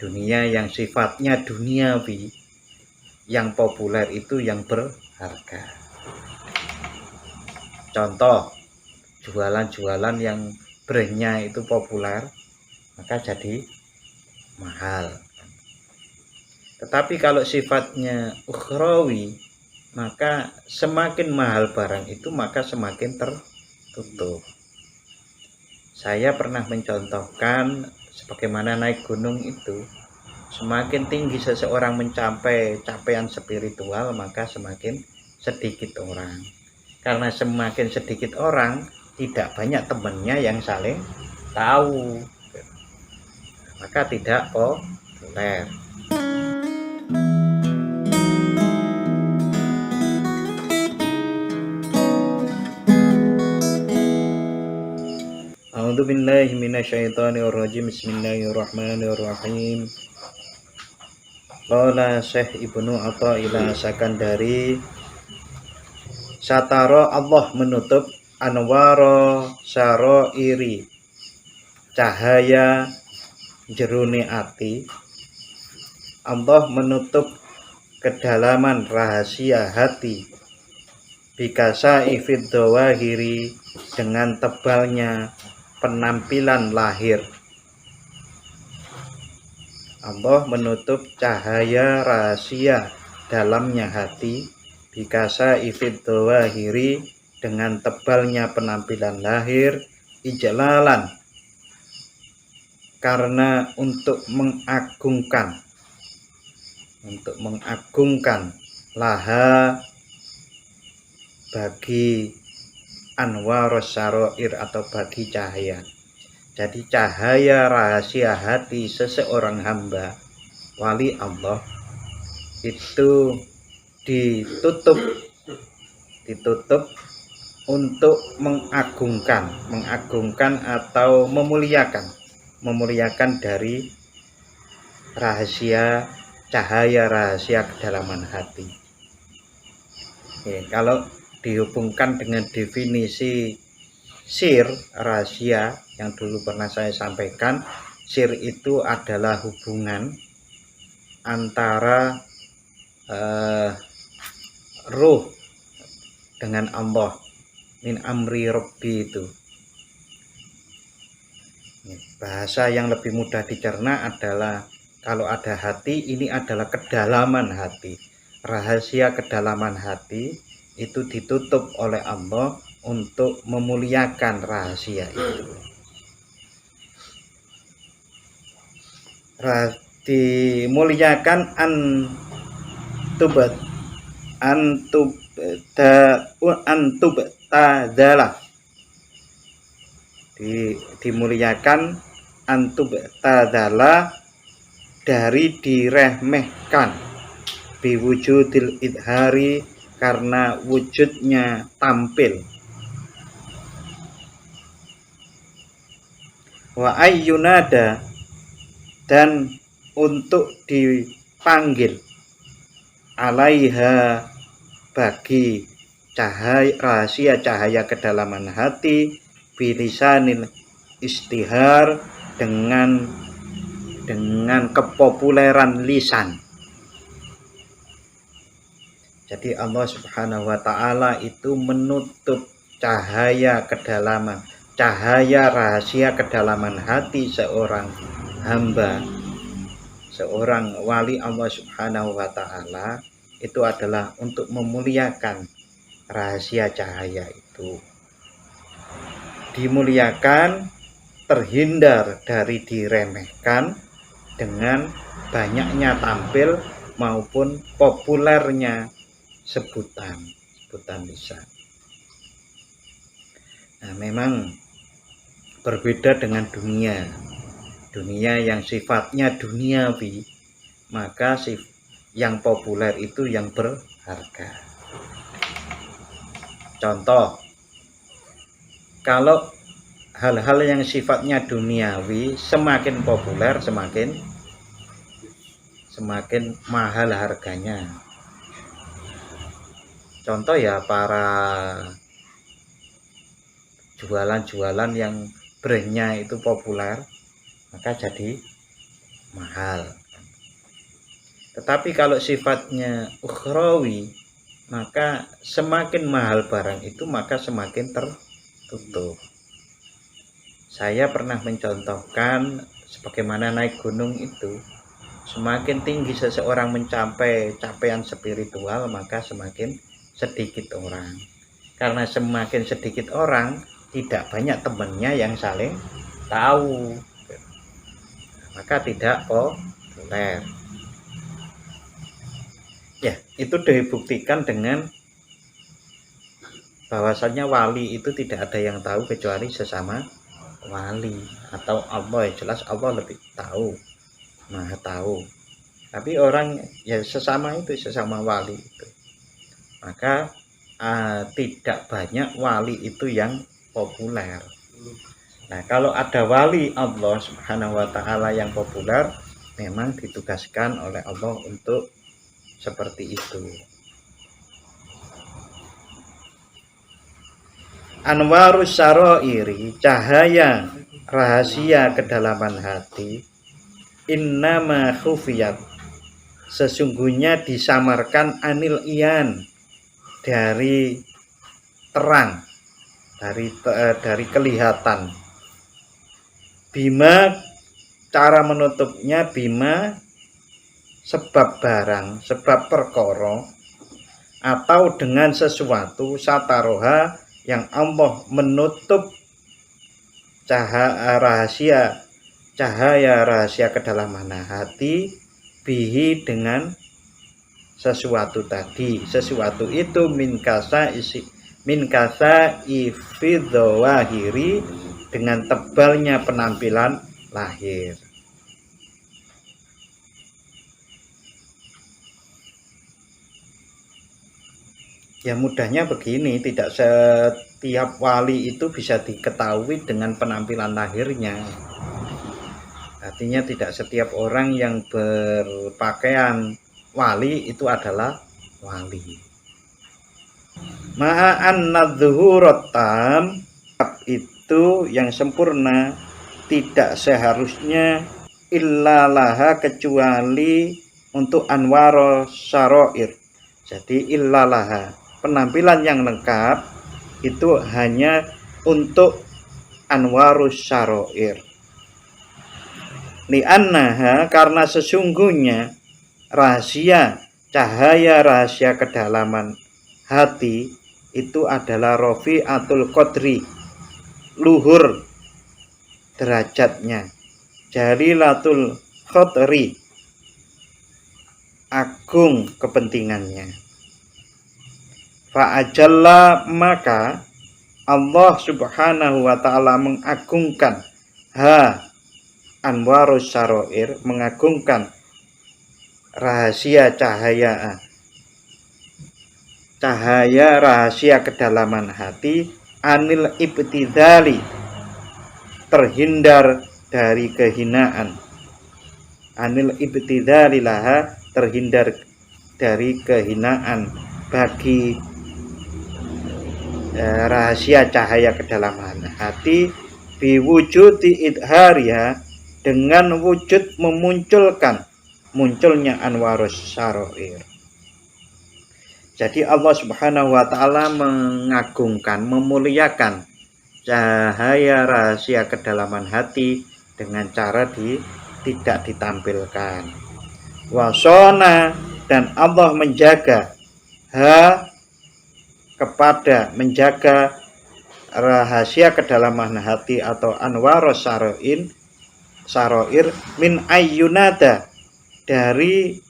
Dunia yang sifatnya duniawi, yang populer itu yang berharga. Contoh, jualan-jualan yang brandnya itu populer, maka jadi mahal. Tetapi kalau sifatnya ukhrawi, maka semakin mahal barang itu maka semakin tertutup. Saya pernah mencontohkan sebagaimana naik gunung itu, semakin tinggi seseorang mencapai capaian spiritual, maka semakin sedikit orang. Karena semakin sedikit orang, tidak banyak temannya yang saling tahu, maka tidak populer. A'udzubillahi minasyaitonirrajim. Bismillahirrahmanirrahim. Qala Syekh Ibnu Athaillah Sakandari, satara Allah menutup anwara syarairi, cahaya jerone ati. Allah menutup kedalaman rahasia hati, bikasa ifid dawahiri, dengan tebalnya penampilan lahir. Allah menutup cahaya rahasia dalamnya hati, bikasa ifid dawahiri, dengan tebalnya penampilan lahir, ijlalan, karena untuk mengagungkan laha, bagi anwar syarair atau bagi cahaya. Jadi cahaya rahasia hati seseorang hamba wali Allah itu ditutup untuk mengagungkan atau memuliakan dari rahasia, cahaya rahasia kedalaman hati. Oke, kalau dihubungkan dengan definisi sir, rahasia, yang dulu pernah saya sampaikan, sir itu adalah hubungan antara ruh dengan Allah, min amri rabbi itu. Bahasa yang lebih mudah dicerna adalah, kalau ada hati, ini adalah kedalaman hati. Rahasia kedalaman hati itu ditutup oleh Allah untuk memuliakan rahasia itu. Dimuliakan antubtadalah, dimuliakan antubtadalah, dari diremehkan, biwujudil idhari, karena wujudnya tampil, wa ayyunada, dan untuk dipanggil, alaiha, bagi cahaya rahasia cahaya kedalaman hati, bilisanil istihar, dengan kepopuleran lisan. Jadi Allah Subhanahu wa ta'ala itu menutup cahaya kedalaman, cahaya rahasia kedalaman hati seorang hamba, seorang wali Allah Subhanahu wa ta'ala, itu adalah untuk memuliakan rahasia cahaya itu. Dimuliakan, terhindar dari diremehkan dengan banyaknya tampil maupun populernya sebutan lisan. Nah, memang berbeda dengan dunia yang sifatnya duniawi, maka yang populer itu yang berharga. Contoh, kalau hal-hal yang sifatnya duniawi semakin populer, semakin mahal harganya. Contoh ya, para jualan-jualan yang brandnya itu populer, maka jadi mahal. Tetapi kalau sifatnya ukhrawi, maka semakin mahal barang itu maka semakin tertutup. Saya pernah mencontohkan sebagaimana naik gunung itu, semakin tinggi seseorang mencapai capaian spiritual, maka semakin sedikit orang. Karena semakin sedikit orang, tidak banyak temannya yang saling tahu, maka tidak populer. Ya, itu dibuktikan dengan bahwasannya wali itu tidak ada yang tahu kecuali sesama wali atau Allah. Jelas Allah lebih tahu, maha tahu. Tapi orang ya sesama itu, sesama wali itu, maka tidak banyak wali itu yang populer. Nah, kalau ada wali Allah Subhanahu wa taala yang populer, memang ditugaskan oleh Allah untuk seperti itu. Anwarus saroiri, cahaya rahasia kedalaman hati, innama khufiyat, sesungguhnya disamarkan anil iyan, dari terang, dari kelihatan. Bima, cara menutupnya bima sebab barang, sebab perkara, atau dengan sesuatu sataroha yang Allah menutup cahaya rahasia kedalaman hati, bihi dengan sesuatu tadi. Sesuatu itu min kasa ifidhawahiri, dengan tebalnya penampilan lahir. Ya mudahnya begini, tidak setiap wali itu bisa diketahui dengan penampilan lahirnya. Artinya tidak setiap orang yang berpakaian wali itu adalah wali. Ma'an nadzuhurotam, itu yang sempurna, tidak seharusnya illalaha, kecuali untuk anwaro saroir. Jadi illalaha, penampilan yang lengkap itu hanya untuk anwarus saroir. Li'annaha, karena sesungguhnya rahasia, cahaya rahasia kedalaman hati itu adalah rofi'atul qadri, luhur derajatnya, jalilatul khatri, agung kepentingannya. Fa'ajalla, maka Allah Subhanahu wa ta'ala mengagungkan anwarus saroir, mengagungkan rahasia cahaya rahasia kedalaman hati, anil ibtidali, terhindar dari kehinaan, anil ibtidali laha, terhindar dari kehinaan bagi rahasia cahaya kedalaman hati, biwujudi idhariha, dengan wujud munculnya anwarus saroir. Jadi Allah Subhanahu wa ta'ala mengagungkan, memuliakan cahaya rahasia kedalaman hati dengan cara tidak ditampilkan. Wasona, dan Allah menjaga menjaga rahasia kedalaman hati atau anwarus saroir min ayyunada, dari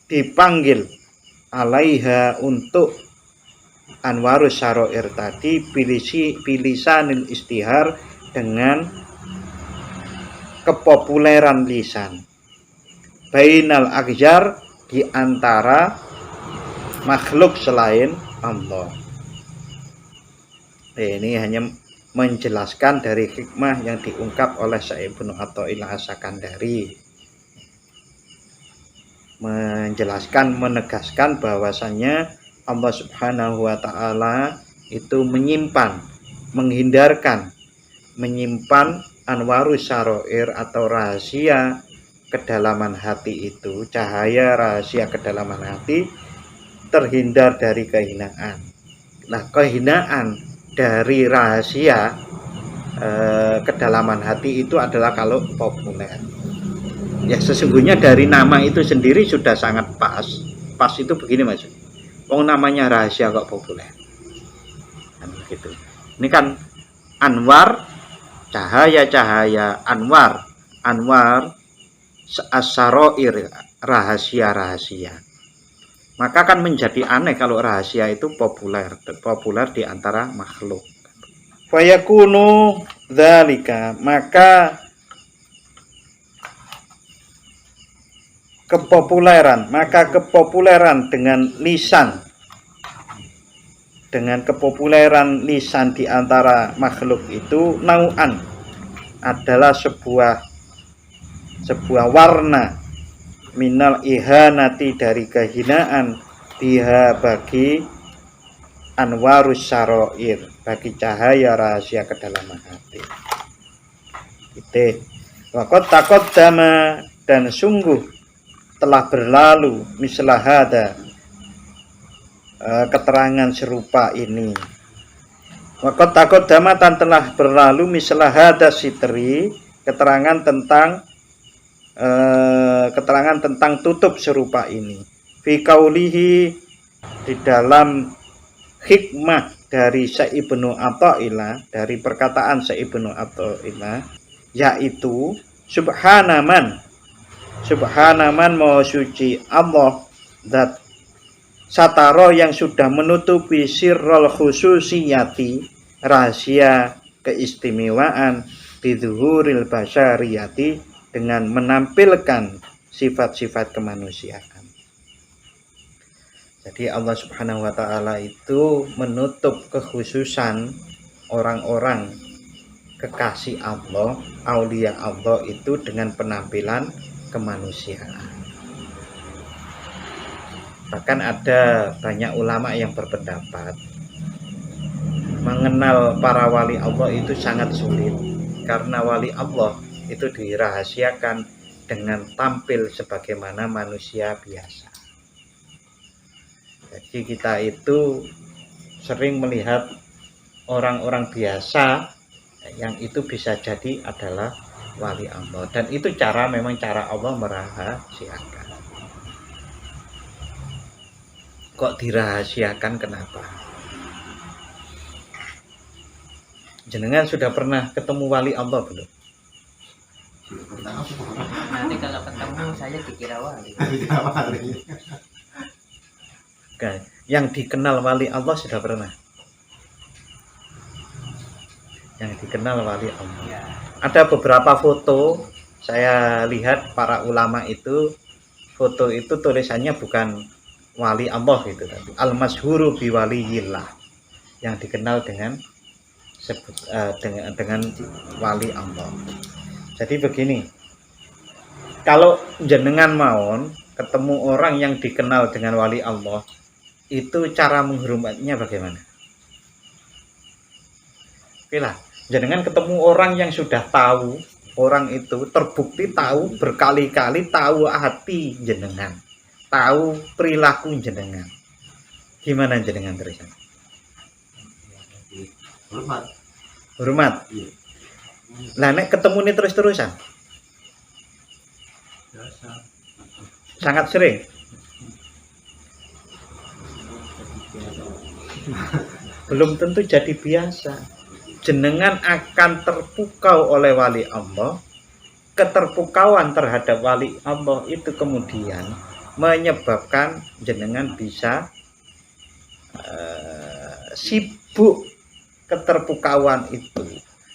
dipanggil alaiha, untuk anwarus saroir tadi, bilisanil istihar, dengan kepopuleran lisan, bainal aghjar, di antara makhluk selain Allah. Ini hanya menjelaskan dari hikmah yang diungkap oleh Syekh Ibnu Athaillah As-Sakandari, menjelaskan, menegaskan bahwasannya Allah Subhanahu wa ta'ala itu menyimpan anwarus saroir atau rahasia kedalaman hati itu, cahaya rahasia kedalaman hati, terhindar dari kehinaan. Nah, kehinaan dari rahasia kedalaman hati itu adalah kalau populer. Ya, sesungguhnya dari nama itu sendiri sudah sangat pas. Pas itu begini Mas. Namanya rahasia kok populer. Kan begitu. Ini kan Anwar, cahaya-cahaya, Anwar as-sarair, rahasia-rahasia. Maka kan menjadi aneh kalau rahasia itu populer di antara makhluk. Fayakunu dzalika, maka kepopuleran dengan lisan, di antara makhluk itu nau'an, adalah sebuah warna minal ihanati, dari kehinaan, biha, bagi anwarus syarair, bagi cahaya rahasia kedalaman hati. Waqad taqaddama, dan sungguh telah berlalu mislahada, keterangan serupa ini. Waqad taqaddama, dan telah berlalu mislahada sitri, keterangan tentang tutup serupa ini. Fi qaulihi, di dalam hikmah dari Syekh Ibnu Athaillah, dari perkataan Syekh Ibnu Athaillah, yaitu subhanaman maha suci Allah, zat sataro yang sudah menutupi sirrul khususiyati, rahasia keistimewaan, bidzuhuril basyariyati, dengan menampilkan sifat-sifat kemanusiaan. Jadi Allah Subhanahu wa ta'ala itu menutup kekhususan orang-orang kekasih Allah, aulia Allah itu dengan penampilan kemanusiaan. Bahkan ada banyak ulama yang berpendapat mengenal para wali Allah itu sangat sulit, karena wali Allah itu dirahasiakan dengan tampil sebagaimana manusia biasa. Jadi kita itu sering melihat orang-orang biasa yang itu bisa jadi adalah wali Allah, dan itu memang cara Allah merahasiakan. Kok dirahasiakan, kenapa? Jenengan sudah pernah ketemu wali Allah belum? Nanti kalau ketemu saya dikira wali. Oke, yang dikenal wali Allah sudah pernah? Yang dikenal wali Allah. Ya. Ada beberapa foto saya lihat para ulama itu, foto itu tulisannya bukan wali Allah gitu, tapi al-masyhuru bi waliyillah, yang dikenal dengan wali Allah. Jadi begini, kalau jenengan mawon ketemu orang yang dikenal dengan wali Allah, itu cara menghormatinya bagaimana? Oke lah, jenengan ketemu orang yang sudah tahu, orang itu terbukti tahu berkali-kali, tahu hati jenengan, tahu perilaku jenengan, gimana jenengan terusan? Hormat. Lah nek ketemu ini terus-terusan? Sangat sering. Belum tentu jadi biasa. Jenengan akan terpukau oleh wali Allah. Keterpukauan terhadap wali Allah itu kemudian menyebabkan jenengan bisa sibuk keterpukauan itu,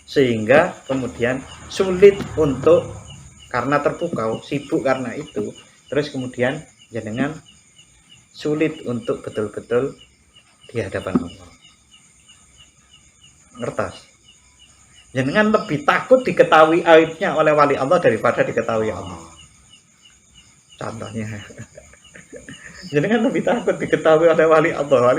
sehingga kemudian sulit untuk, karena terpukau, sibuk karena itu, terus kemudian jenengan sulit untuk betul-betul di hadapan Allah. Ngertos? Jenengan lebih takut diketahui aibnya oleh wali Allah daripada diketahui Allah. Contohnya, jenengan lebih takut diketahui oleh wali Allah.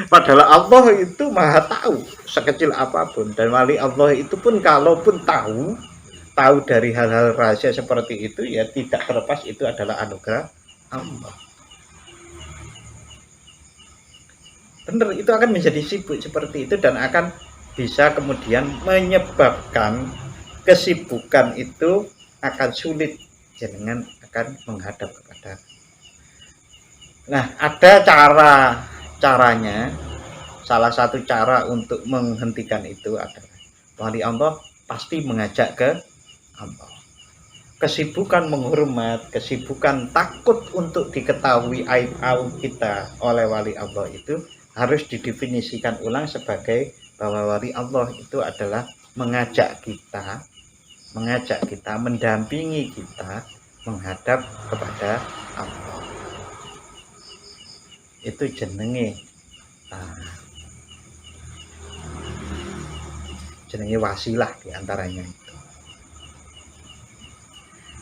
Padahal Allah itu maha tahu sekecil apapun, dan wali Allah itu pun kalaupun tahu tahu dari hal-hal rahasia seperti itu, ya tidak terlepas itu adalah anugerah Allah. Benar, itu akan menjadi sibuk seperti itu dan akan bisa kemudian menyebabkan kesibukan itu akan sulit, jenengan akan menghadap kepada. Nah, ada caranya. Salah satu cara untuk menghentikan itu adalah wali Allah pasti mengajak ke Allah. Kesibukan menghormat, kesibukan takut untuk diketahui aib-aib kita oleh wali Allah itu harus didefinisikan ulang sebagai bahwa wali Allah itu adalah mengajak kita, mendampingi kita menghadap kepada Allah. Itu jenenge jenenge wasilah diantaranya itu.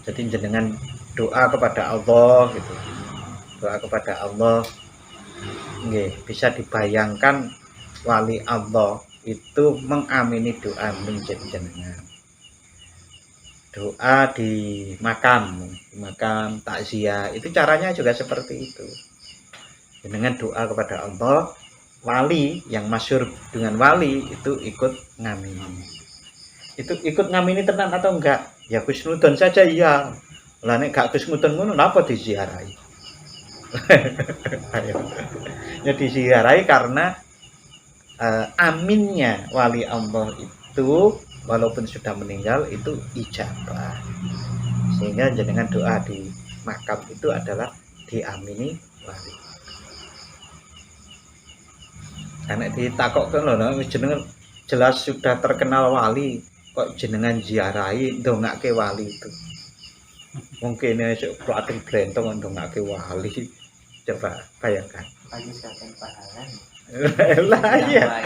Jadi jenengan doa kepada Allah gitu, doa kepada Allah, bisa dibayangkan wali Allah itu mengamini doa jenengan. Doa di makam takziah itu caranya juga seperti itu. Jenengan doa kepada Allah, wali yang masyhur dengan wali itu ikut ngamini. Itu ikut ngamini tenan atau enggak? Ya kusnudon saja iya. Lah nek gak kusnudon ngono napa diziarahi? Ya diziarahi karena aminnya wali Allah itu walaupun sudah meninggal itu ijabah. Sehingga jenengan doa di makam itu adalah diamini wali. Karena ditakokkan loh, jenengan jelas sudah terkenal wali, kok jenengan ziarahi ndongake wali itu. Mungkin esuk pelatih glentong ndongake wali. Coba bayangkan. Lah iya.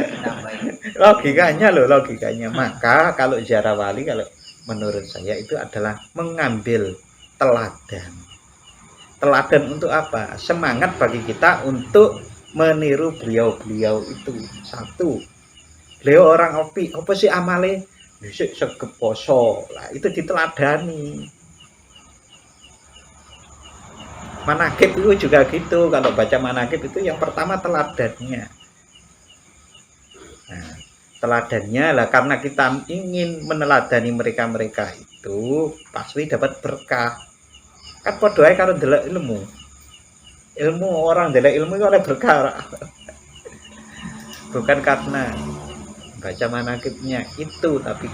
Logikanya. Maka kalau ziarah wali, kalau menurut saya itu adalah mengambil teladan. Teladan untuk apa? Semangat bagi kita untuk meniru beliau itu. Satu, beliau orang opi, apa sih amale? Bisik segep poso. Lah itu diteladani. Manakib itu juga gitu. Kalau baca manakib itu yang pertama teladannya. Nah, teladannya lah karena kita ingin meneladani mereka itu pasti dapat berkah. Kan padha ae karo ndelok ilmu orang ndelok ilmu itu oleh berkah. Bukan karena baca manakibnya itu, tapi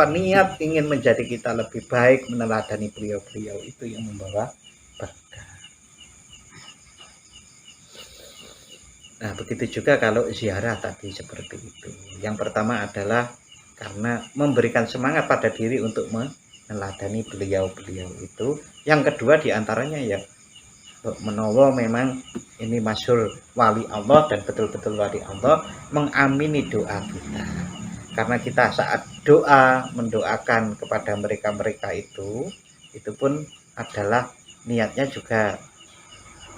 niat ingin menjadi kita lebih baik, meneladani beliau itu yang membawa berkah. Nah, begitu juga kalau ziarah tadi seperti itu. Yang pertama adalah karena memberikan semangat pada diri untuk meneladani beliau itu. Yang kedua diantaranya ya menawa memang ini masyhur wali Allah dan betul-betul wali Allah mengamini doa kita. Karena kita saat doa mendoakan kepada mereka itu pun adalah niatnya juga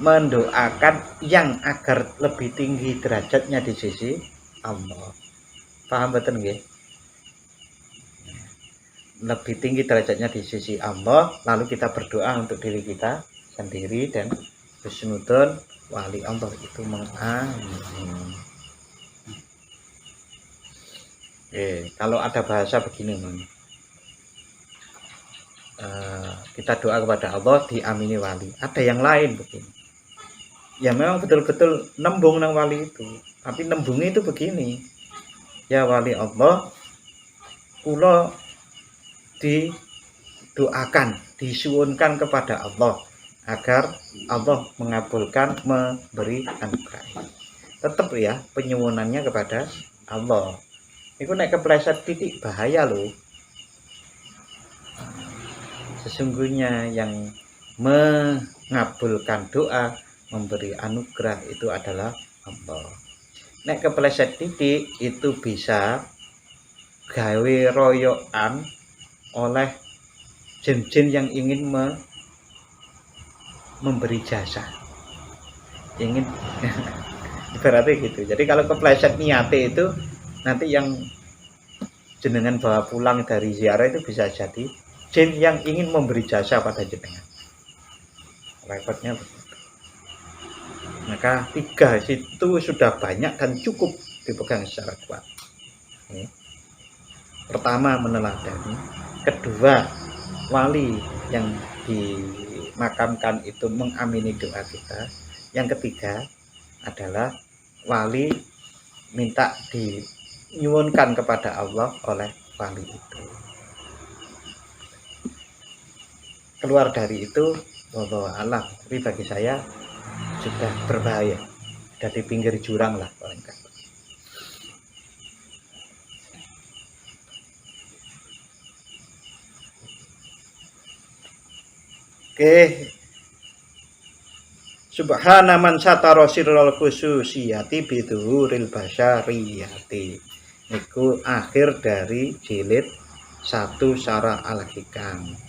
mendoakan yang agar lebih tinggi derajatnya di sisi Allah. Paham betul nggih? Lebih tinggi derajatnya di sisi Allah, lalu kita berdoa untuk diri kita sendiri dan husnudon wali Allah itu mengamini. Kalau ada bahasa begini, kita doa kepada Allah diamini wali. Ada yang lain begini. Ya memang betul-betul nembung nang wali itu. Tapi nembungnya itu begini. Ya wali Allah, kula didoakan, disuwunkan kepada Allah agar Allah mengabulkan, memberi anugerah. Tetap ya penyuwunannya kepada Allah. Itu nek kepleset titik bahaya loh. Sesungguhnya yang mengabulkan doa, memberi anugerah itu adalah Allah. Nek kepleset titik itu bisa gawe royokan oleh jin-jin yang ingin memberi jasa, ingin ibaratnya gitu. Jadi kalau kepleset niate itu nanti yang jenengan bawa pulang dari ziarah itu bisa jadi jin yang ingin memberi jasa pada jenengan. Repotnya begitu. Maka 3 itu sudah banyak dan cukup dipegang secara kuat. Pertama, meneladani. Kedua, wali yang dimakamkan itu mengamini doa kita. Yang ketiga adalah wali minta dinyuwunkan kepada Allah oleh wali itu. Keluar dari itu, wallahu alam, tapi bagi saya sudah berbahaya, sudah di pinggir jurang lah paling kan. Oke, subhana man satara sirral khususiyati bidhuril basyariyati. Niku akhir dari jilid 1 Syarah Al-Hikam.